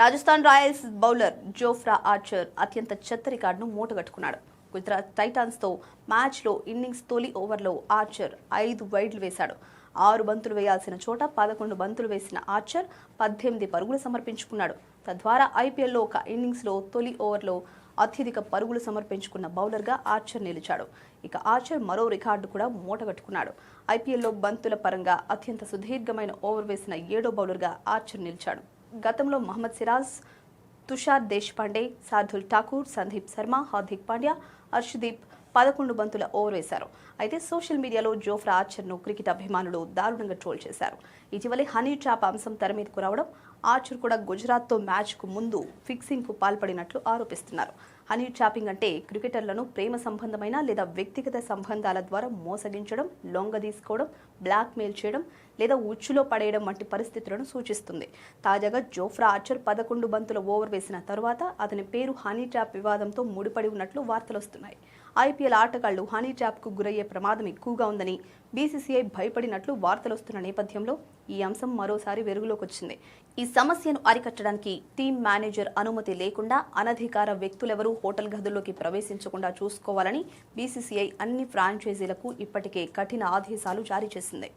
Rajasthan Royals bowler Jofra Archer అత్యంత చెత్త రికార్డును మూటగట్టుకున్నాడు. గుజరాత్ టైటాన్స్తో మ్యాచ్లో ఇన్నింగ్స్ తొలి ఓవర్లో ఆర్చర్ 5 వైడ్లు వేశాడు. 6 బంతులు వేయాల్సిన చోట 11 బంతులు వేసిన ఆర్చర్ 18 పరుగులు సమర్పించుకున్నాడు. తద్వారా ఐపీఎల్లో ఒక ఇన్నింగ్స్లో తొలి ఓవర్లో అత్యధిక పరుగులు సమర్పించుకున్న బౌలర్గా ఆర్చర్ నిలిచాడు. ఇక ఆర్చర్ మరో రికార్డు కూడా మూటగట్టుకున్నాడు. ఐపీఎల్లో బంతుల పరంగా అత్యంత సుదీర్ఘమైన ఓవర్ వేసిన 7వ బౌలర్గా ఆర్చర్ నిలిచాడు. గతంలో మహమ్మద్ సిరాజ్, తుషార్ దేశపాండే, శార్దుల్ ఠాకూర్, సందీప్ శర్మ, హార్దిక్ పాండ్యా, హర్షదీప్ 11 బంతుల ఓవర్ వేశారు. అయితే సోషల్ మీడియాలో జోఫ్రా ఆర్చర్ను క్రికెట్ అభిమానులు దారుణంగా ట్రోల్ చేశారు. ఇటీవలే హనీ ట్రాప్ అంశం తెర మీదకు రావడం, ఆర్చర్ కూడా గుజరాత్తో మ్యాచ్కు ముందు ఫిక్సింగ్కు పాల్పడినట్లు ఆరోపిస్తున్నారు. హనీ ట్రాపింగ్ అంటే క్రికెటర్లను ప్రేమ సంబంధమైన లేదా వ్యక్తిగత సంబంధాల ద్వారా మోసగించడం, లొంగదీసుకోవడం, బ్లాక్మెయిల్ చేయడం లేదా ఉచ్చులో పడేయడం వంటి పరిస్థితులను సూచిస్తుంది. తాజాగా జోఫ్రా ఆర్చర్ 11 బంతుల ఓవర్ వేసిన తరువాత అతని పేరు హనీ ట్రాప్ వివాదంతో ముడిపడి ఉన్నట్లు వార్తలొస్తున్నాయి. ఐపీఎల్ ఆటగాళ్లు హనీ ట్రాప్కు గురయ్యే ప్రమాదం ఎక్కువగా ఉందని బీసీసీఐ భయపడినట్లు వార్తలొస్తున్న నేపథ్యంలో ఈ అంశం మరోసారి వెలుగులోకి వచ్చింది. ఈ సమస్యను అరికట్టడానికి టీం మేనేజర్ అనుమతి లేకుండా అనధికార వ్యక్తులెవరూ హోటల్ గదుల్లోకి ప్రవేశించకుండా చూసుకోవాలని బీసీసీఐ అన్ని ఫ్రాంచైజీలకు ఇప్పటికే కఠిన ఆదేశాలు జారీ చేసింది.